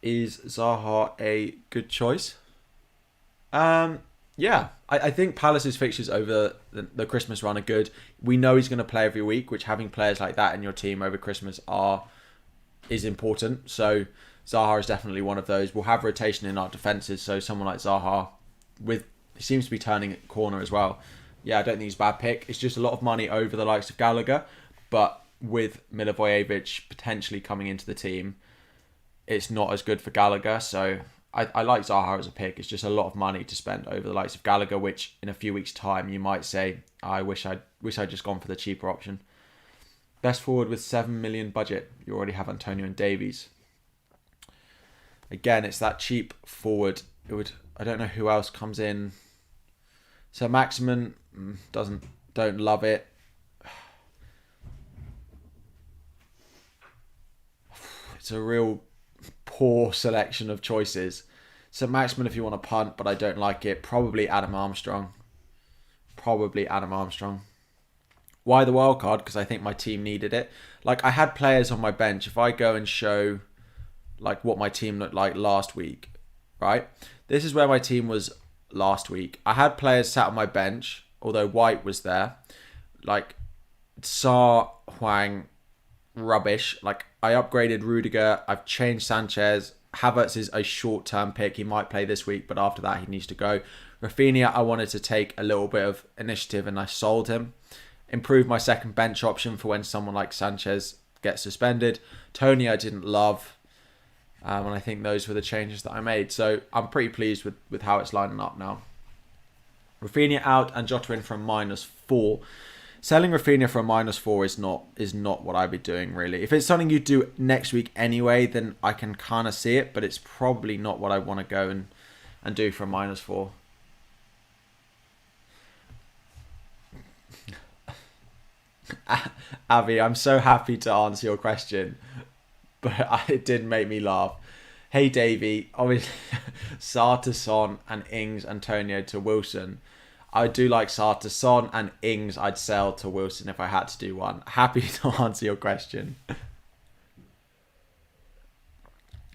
Is Zaha a good choice? Yeah. I think Palace's fixtures over the Christmas run are good. We know he's going to play every week, which having players like that in your team over Christmas is important. So Zaha is definitely one of those. We'll have rotation in our defences, so someone like Zaha, he seems to be turning a corner as well. Yeah, I don't think he's a bad pick. It's just a lot of money over the likes of Gallagher, but with Milivojevic potentially coming into the team, it's not as good for Gallagher. So I like Zaha as a pick. It's just a lot of money to spend over the likes of Gallagher, which in a few weeks' time you might say, I wish I'd just gone for the cheaper option. Best forward with 7 million budget. You already have Antonio and Davies. Again, it's that cheap forward. I don't know who else comes in. So Maximin don't love it. It's a real poor selection of choices. So Maximin if you want to punt, but I don't like it. Probably Adam Armstrong. Why the wild card? Because I think my team needed it. Like, I had players on my bench. If I go and show like what my team looked like last week, right? This is where my team was last week. I had players sat on my bench, although White was there. Like Sarr, Hwang, rubbish. Like, I upgraded Rudiger. I've changed Sanchez. Havertz is a short-term pick. He might play this week, but after that he needs to go. Rafinha, I wanted to take a little bit of initiative and I sold him. Improved my second bench option for when someone like Sanchez gets suspended. Tony I didn't love. And I think those were the changes that I made. So I'm pretty pleased with how it's lining up now. Rafinha out and Jota in for a -4. Selling Rafinha for a -4 is not what I'd be doing, really. If it's something you do next week anyway, then I can kind of see it. But it's probably not what I want to go and do for a -4. Avi, I'm so happy to answer your question, but it did make me laugh. Hey Davey, obviously Sarr to Son and Ings Antonio to Wilson. I do like Sarr to Son and Ings I'd sell to Wilson if I had to do one. Happy to answer your question.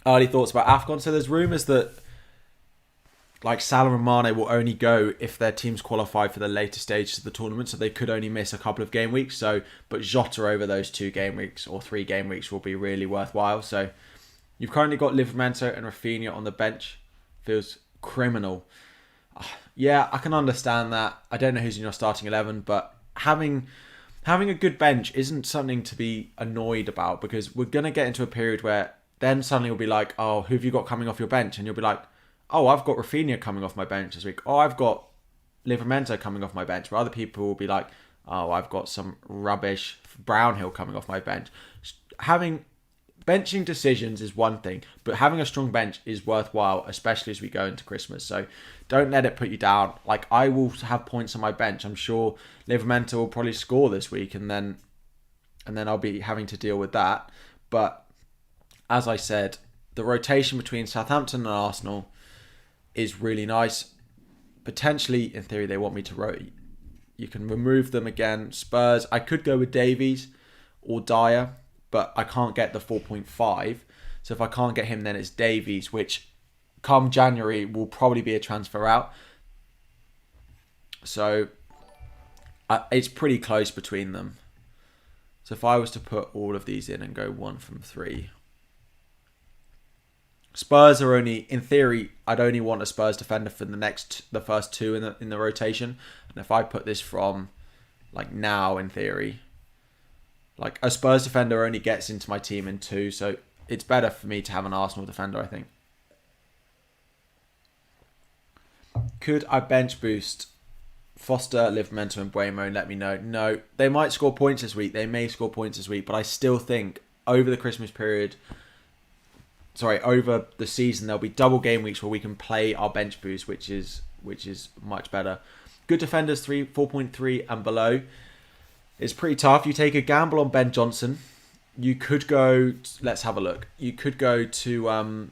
Early thoughts about AFCON. So there's rumours that like Salah and Mane will only go if their teams qualify for the later stages of the tournament, so they could only miss a couple of game weeks. But Jota over those 2 game weeks or 3 game weeks will be really worthwhile. So you've currently got Livramento and Rafinha on the bench. Feels criminal. Yeah, I can understand that. I don't know who's in your starting 11, but having a good bench isn't something to be annoyed about, because we're going to get into a period where then suddenly we'll be like, oh, who have you got coming off your bench? And you'll be like, oh, I've got Rafinha coming off my bench this week. Oh, I've got Livramento coming off my bench. But other people will be like, oh, I've got some rubbish Brownhill coming off my bench. Benching decisions is one thing, but having a strong bench is worthwhile, especially as we go into Christmas. So don't let it put you down. Like, I will have points on my bench. I'm sure Livramento will probably score this week, and then I'll be having to deal with that. But as I said, the rotation between Southampton and Arsenal is really nice. Potentially, in theory, they want me to rotate. You can remove them again. Spurs, I could go with Davies or Dyer, but I can't get the 4.5. So if I can't get him, then it's Davies, which come January will probably be a transfer out. So it's pretty close between them. So if I was to put all of these in and go 1 from 3. Spurs are only, in theory, I'd only want a Spurs defender for the first two in the rotation. And if I put this from like now, in theory, like a Spurs defender only gets into my team in two, so it's better for me to have an Arsenal defender, I think. Could I bench boost Foster, Livramento and Buemo and let me know? No, they might score points this week. They may score points this week, but I still think over the Christmas period, over the season, there'll be double game weeks where we can play our bench boost, which is much better. Good defenders 4.3 and below. It's pretty tough. You take a gamble on Ben Johnson. You could go. Let's have a look. You could go to.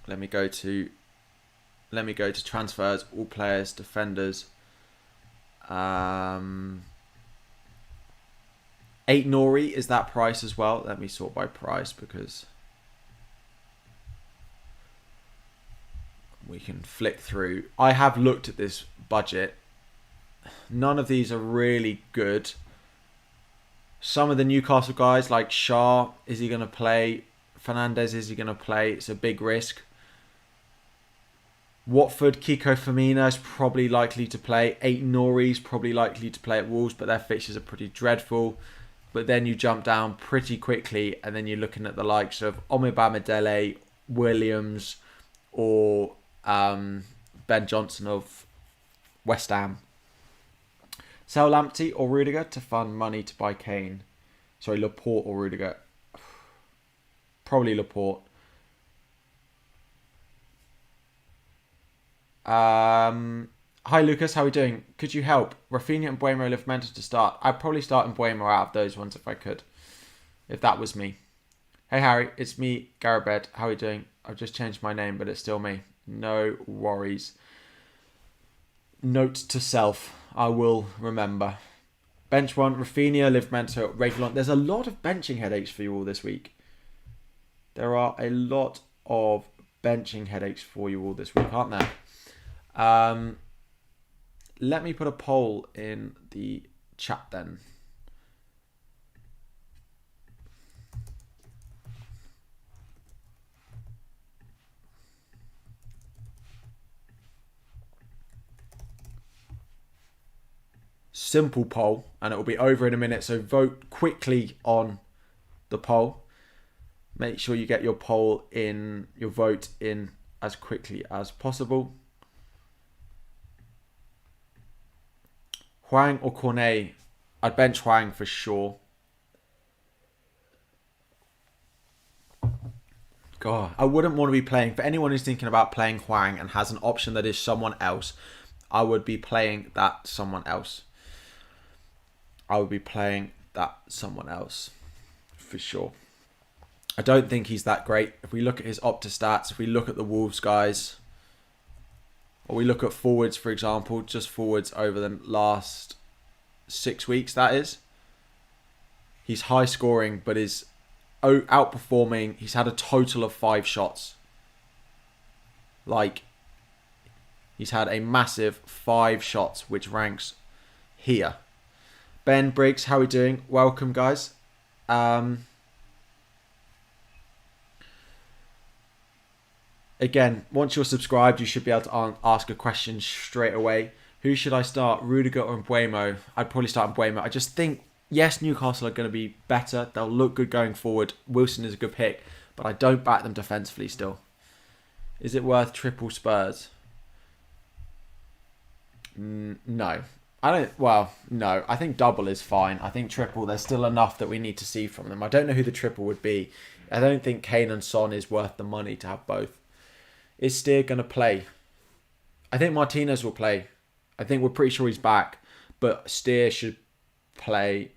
Let me go to transfers, all players, defenders. 8 Nori is that price as well. Let me sort by price because we can flick through. I have looked at this budget. None of these are really good. Some of the Newcastle guys like Shah, is he going to play? Fernandez, is he going to play? It's a big risk. Watford, Kiko Firmino is probably likely to play. 8 Nori is probably likely to play at Wolves, but their fixtures are pretty dreadful. But then you jump down pretty quickly, and then you're looking at the likes of Omobamidele, Williams, or Ben Johnson of West Ham. Sell Lamptey or Rudiger to fund money to buy Kane. Sorry, Laporte or Rudiger. Probably Laporte. Hi Lucas, how are we doing? Could you help? Rafinha and Buemo Livramento to start. I'd probably start in Buemo out of those ones if I could. If that was me. Hey Harry, it's me, Garabed. How are you doing? I've just changed my name, but it's still me. No worries. Note to self. I will remember. Bench one, Rafinha, Livramento, Reguilon. There's a lot of benching headaches for you all this week. There are a lot of benching headaches for you all this week, aren't there? Let me put a poll in the chat then. Simple poll, and it will be over in a minute, so vote quickly on the poll. Make sure you get your poll in, your vote in as quickly as possible. Hwang or Cornet? I'd bench Hwang for sure. God, I wouldn't want to be playing, for anyone who's thinking about playing Hwang and has an option that is someone else, I would be playing that someone else. For sure. I don't think he's that great. If we look at his Opta stats, if we look at the Wolves guys, or we look at forwards, for example, just forwards over the last 6 weeks, that is. He's high scoring, but is outperforming. He's had a total of 5 shots. Like, he's had a massive 5 shots, which ranks here. Ben Briggs, how are we doing? Welcome, guys. Again, once you're subscribed, you should be able to ask a question straight away. Who should I start, Rudiger or Buemo? I'd probably start Buemo. I just think, yes, Newcastle are going to be better. They'll look good going forward. Wilson is a good pick, but I don't back them defensively still. Is it worth triple Spurs? No. I don't. Well, no. I think double is fine. I think triple, there's still enough that we need to see from them. I don't know who the triple would be. I don't think Kane and Son is worth the money to have both. Is Steer going to play? I think Martinez will play. I think we're pretty sure he's back. But Steer should play.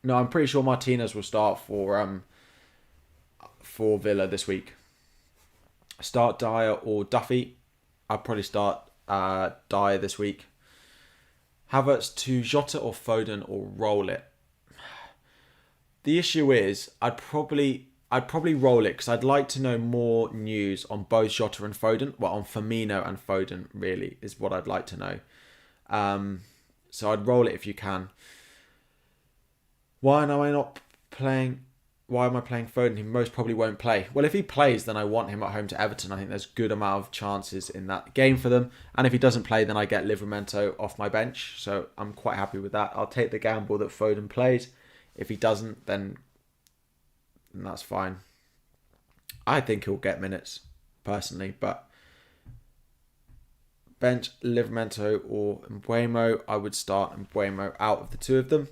No, I'm pretty sure Martinez will start for Villa this week. Start Dyer or Duffy. I'll probably start Dyer this week. Havertz to Jota or Foden or roll it. The issue is I'd probably roll it because I'd like to know more news on both Jota and Foden. Well, on Firmino and Foden, really, is what I'd like to know. So I'd roll it if you can. Why am I not playing? why am I playing Foden? He most probably won't play. Well, if he plays, then I want him at home to Everton. I think there's a good amount of chances in that game for them. And if he doesn't play, then I get Livramento off my bench. So I'm quite happy with that. I'll take the gamble that Foden plays. If he doesn't, then that's fine. I think he'll get minutes, personally. But bench Livramento or Mbuemo, I would start Mbuemo out of the two of them.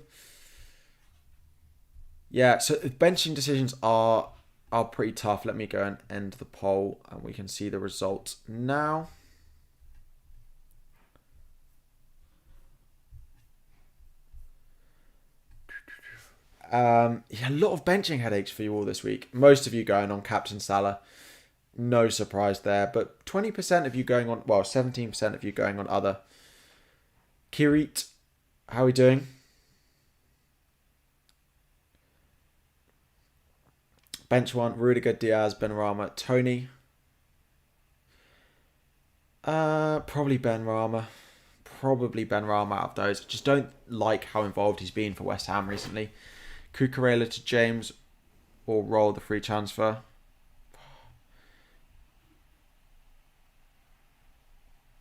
Yeah, so benching decisions are pretty tough. Let me go and end the poll and we can see the results now. Yeah, a lot of benching headaches for you all this week. Most of you going on Captain Salah. No surprise there. But 20% of you going on, well, 17% of you going on other. Kirit, how are we doing? Bench one, Rudiger, Diaz, Benrahma, Tony. Probably Benrahma. Probably Benrahma out of those. Just don't like how involved he's been for West Ham recently. Cucurella to James or roll the free transfer.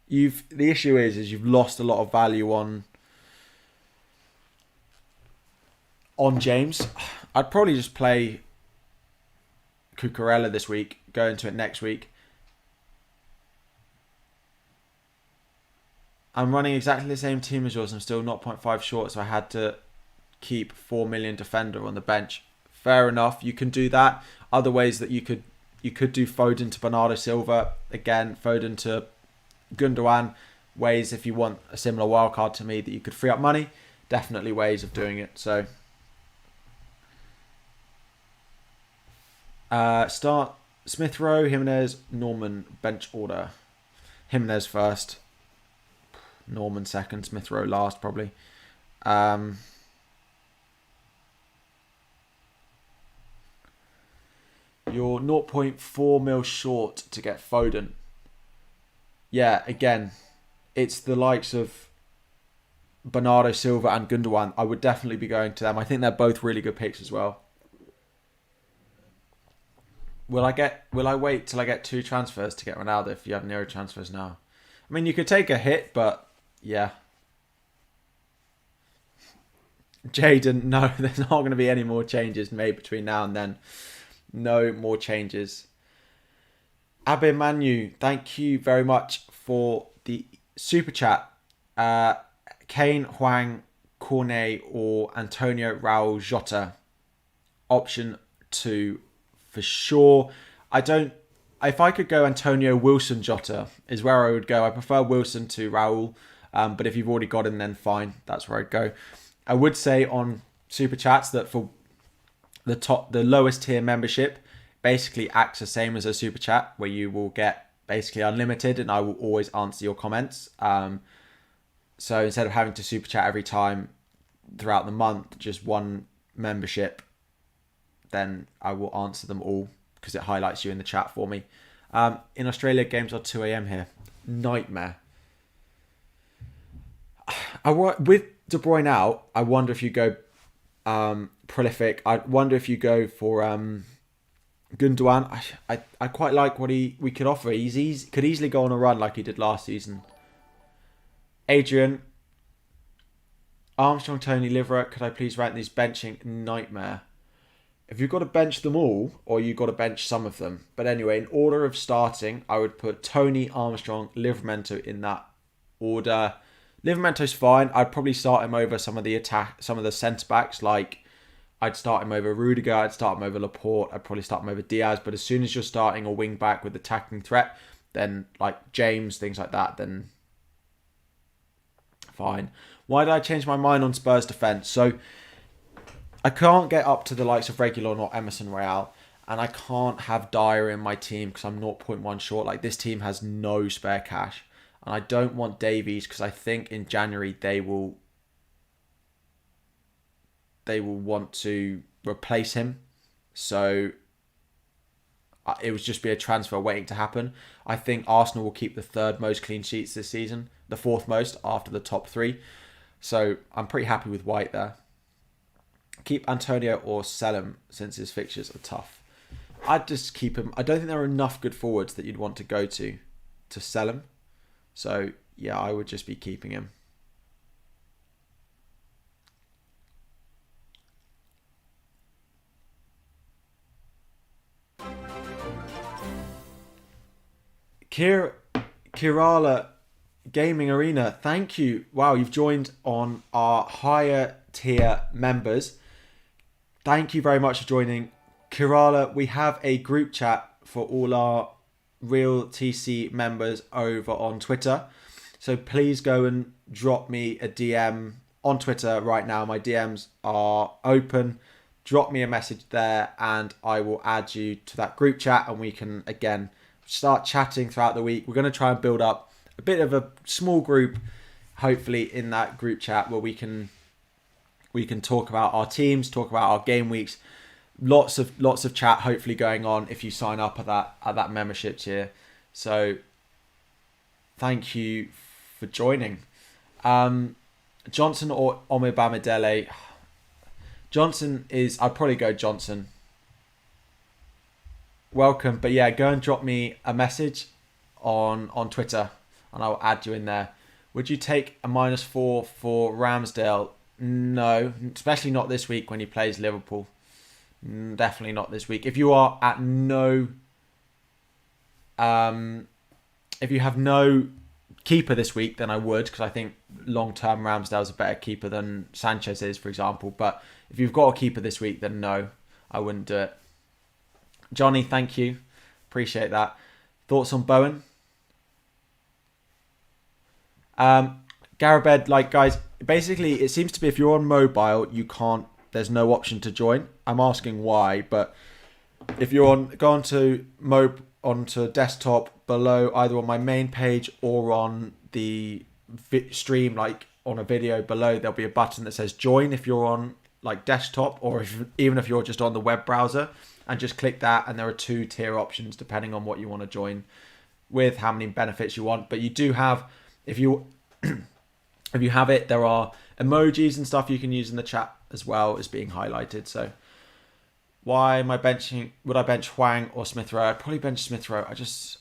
The issue is you've lost a lot of value on James. I'd probably just play Cucurella this week, go into it next week. I'm running exactly the same team as yours. I'm still 0.5 short, so I had to keep 4 million defender on the bench. Fair enough, you can do that. Other ways that you could do Foden to Bernardo Silva. Again, Foden to Gundogan. Ways if you want a similar wildcard to me that you could free up money. Definitely ways of doing it. So start Smith Rowe, Jimenez, Norman, bench order. Jimenez first. Norman second, Smith Rowe last probably. You're 0.4 mil short to get Foden. Yeah, again, it's the likes of Bernardo Silva and Gundogan. I would definitely be going to them. I think they're both really good picks as well. Will I wait till I get 2 transfers to get Ronaldo if you have 0 transfers now? I mean, you could take a hit, but yeah. Jaden, no, there's not going to be any more changes made between now and then. No more changes. Abe Manu, thank you very much for the super chat. Kane, Huang, Cornet, or Antonio Raul Jota. Option 2 for sure. If I could go Antonio Wilson Jota is where I would go. I prefer Wilson to Raul. But if you've already got him, then fine. That's where I'd go. I would say on super chats that for the lowest tier membership basically acts the same as a super chat where you will get basically unlimited and I will always answer your comments. So instead of having to super chat every time throughout the month, just one membership, then I will answer them all because it highlights you in the chat for me. In Australia, games are 2 a.m. here. Nightmare. With De Bruyne out, I wonder if you go prolific. I wonder if you go for Gundogan. I quite like what we could offer. He could easily go on a run like he did last season. Adrian, Armstrong, Tony, Liverett, could I please rank these benching? Nightmare. If you've got to bench them all, or you've got to bench some of them. But anyway, in order of starting, I would put Tony, Armstrong, Livramento in that order. Livramento's fine. I'd probably start him over some of the centre backs. Like I'd start him over Rudiger. I'd start him over Laporte. I'd probably start him over Diaz. But as soon as you're starting a wing back with attacking threat, then like James, things like that, then fine. Why did I change my mind on Spurs defence? So I can't get up to the likes of Reguilon or Emerson Royale, and I can't have Dyer in my team because I'm 0.1 short. Like this team has no spare cash. And I don't want Davies because I think in January they will want to replace him. So it would just be a transfer waiting to happen. I think Arsenal will keep the 3rd most clean sheets this season, the 4th most after the top 3. So I'm pretty happy with White there. keep Antonio or sell him since his fixtures are tough? I'd just keep him. I don't think there are enough good forwards that you'd want to go to sell him. So, yeah, I would just be keeping him. Kirala Gaming Arena, thank you. Wow, you've joined on our higher tier members. Thank you very much for joining. Kirala, we have a group chat for all our Real TC members over on Twitter. So please go and drop me a DM on Twitter right now. My DMs are open. Drop me a message there and I will add you to that group chat and we can, again, start chatting throughout the week. We're going to try and build up a bit of a small group, hopefully, in that group chat where we can talk about our teams, talk about our game weeks. Lots of chat hopefully going on if you sign up at that membership tier. So thank you for joining. Johnson or Omobamidele? Johnson is, I'd probably go Johnson. Welcome, but yeah, go and drop me a message on Twitter and I'll add you in there. Would you take a -4 for Ramsdale? No, especially not this week when he plays Liverpool. Definitely not this week. If you are at no, if you have no keeper this week, then I would, because I think long-term Ramsdale's a better keeper than Sanchez is, for example. But if you've got a keeper this week, then no, I wouldn't do it. Johnny, thank you. Appreciate that. Thoughts on Bowen? Garabed, like, guys, basically it seems to be if you're on mobile, you can't, there's no option to join. I'm asking why, but if you're on, go onto desktop below, either on my main page or on the stream, like on a video below, there'll be a button that says join if you're on like desktop, or even if you're just on the web browser, and just click that, and there are 2 tier options depending on what you want to join with, how many benefits you want. But you do have, if you if you have it, there are emojis and stuff you can use in the chat as well as being highlighted. So why am I benching? Would I bench Hwang or Smith Rowe? I'd probably bench Smith Rowe. I just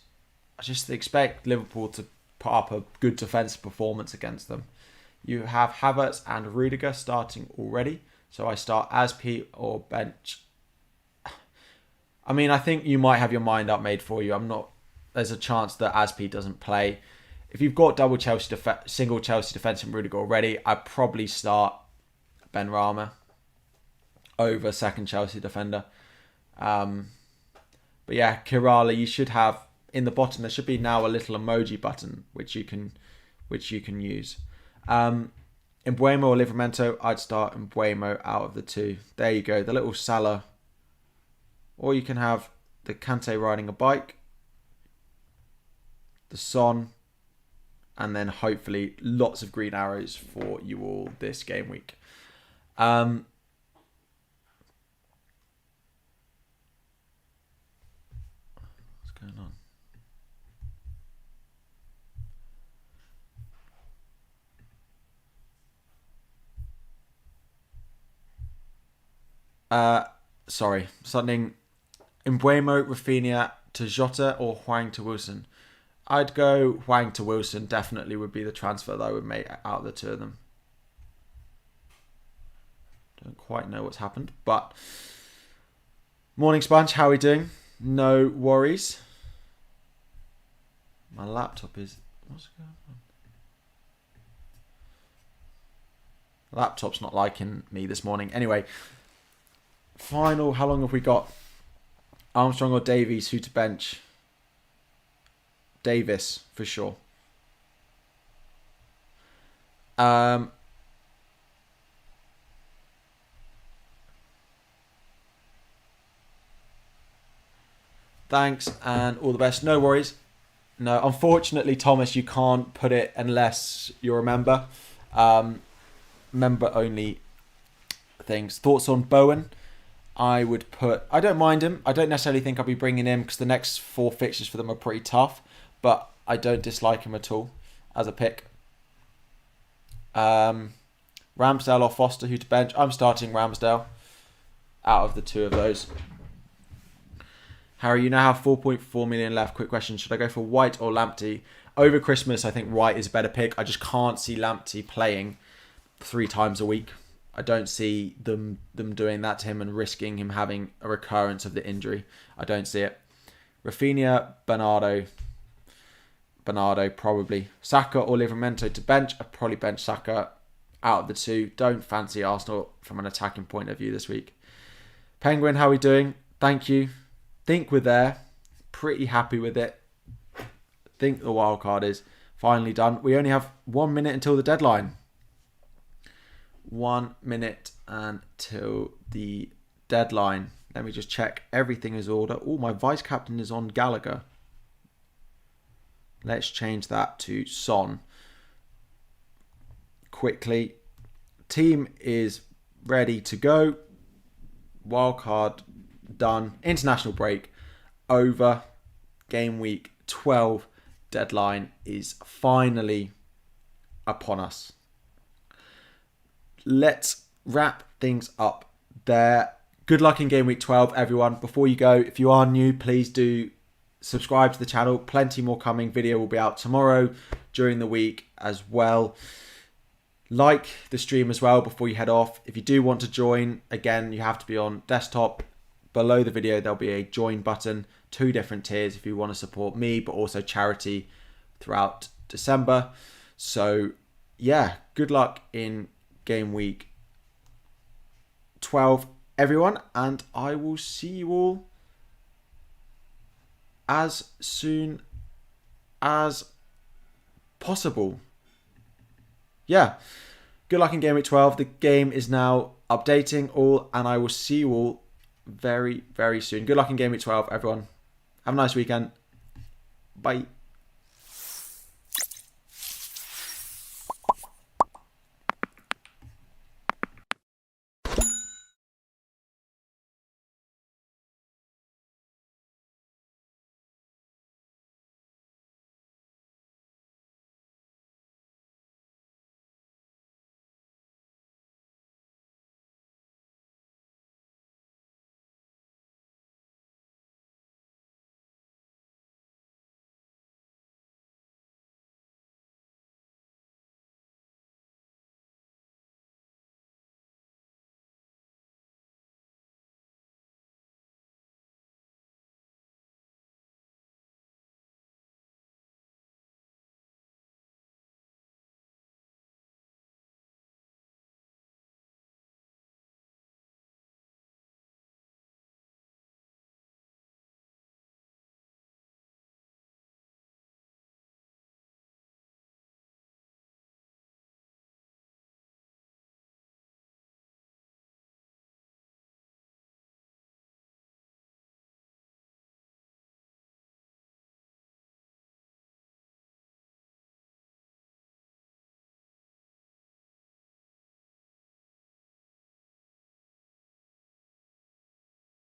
expect Liverpool to put up a good defensive performance against them. You have Havertz and Rudiger starting already. So I start Aspi or bench. I mean, I think you might have your mind up made for you. There's a chance that Aspi doesn't play. If you've got single Chelsea defence and Rudiger already, I'd probably start Ben Rama over second Chelsea defender. But yeah, Kirala, you should have in the bottom. There should be now a little emoji button which you can use. Mbuemo or Livramento, I'd start Mbuemo out of the 2. There you go, the little Salah. Or you can have the Kante riding a bike, the Son, and then hopefully lots of green arrows for you all this game week. What's going on? Sorry, something. Mbuemo, Rafinha to Jota or Hwang to Wilson? I'd go Hwang to Wilson. Definitely would be the transfer that I would make out of the 2 of them. Don't quite know what's happened, but morning Sponge, how are we doing? No worries. My laptop is, what's going on? Laptop's not liking me this morning. Anyway, final, how long have we got? Armstrong or Davies, who to bench? Davis, for sure. Thanks and all the best. No worries. No, unfortunately, Thomas, you can't put it unless you're a member. Member only things. Thoughts on Bowen? I don't mind him. I don't necessarily think I'll be bringing him because the next 4 fixtures for them are pretty tough, but I don't dislike him at all as a pick. Ramsdale or Foster, who to bench? I'm starting Ramsdale out of the two of those. Harry, you now have 4.4 million left. Quick question. Should I go for White or Lamptey? Over Christmas, I think White is a better pick. I just can't see Lamptey playing 3 times a week. I don't see them doing that to him and risking him having a recurrence of the injury. I don't see it. Rafinha, Bernardo probably. Saka or Livramento to bench. I'd probably bench Saka out of the two. Don't fancy Arsenal from an attacking point of view this week. Penguin, how are we doing? Thank you. Think we're there. Pretty happy with it. Think the wild card is finally done. We only have 1 minute until the deadline. 1 minute until the deadline. Let me just check everything is order. Oh, my vice captain is on Gallagher. Let's change that to Son. Quickly. Team is ready to go. Wildcard done. International break over. Game week 12 deadline is finally upon us. Let's wrap things up there. Good luck in game week 12, everyone. Before you go, if you are new, please do subscribe to the channel. Plenty more coming. Video will be out tomorrow during the week as well. Like the stream as well before you head off. If you do want to join, again, you have to be on desktop. Below the video, there'll be a join button. 2 different tiers if you want to support me, but also charity throughout December. So, yeah, good luck in game week 12, everyone. And I will see you all as soon as possible. Yeah, good luck in game week 12. The game is now updating all, and I will see you all very, very soon. Good luck in game week 12, everyone. Have a nice weekend. Bye.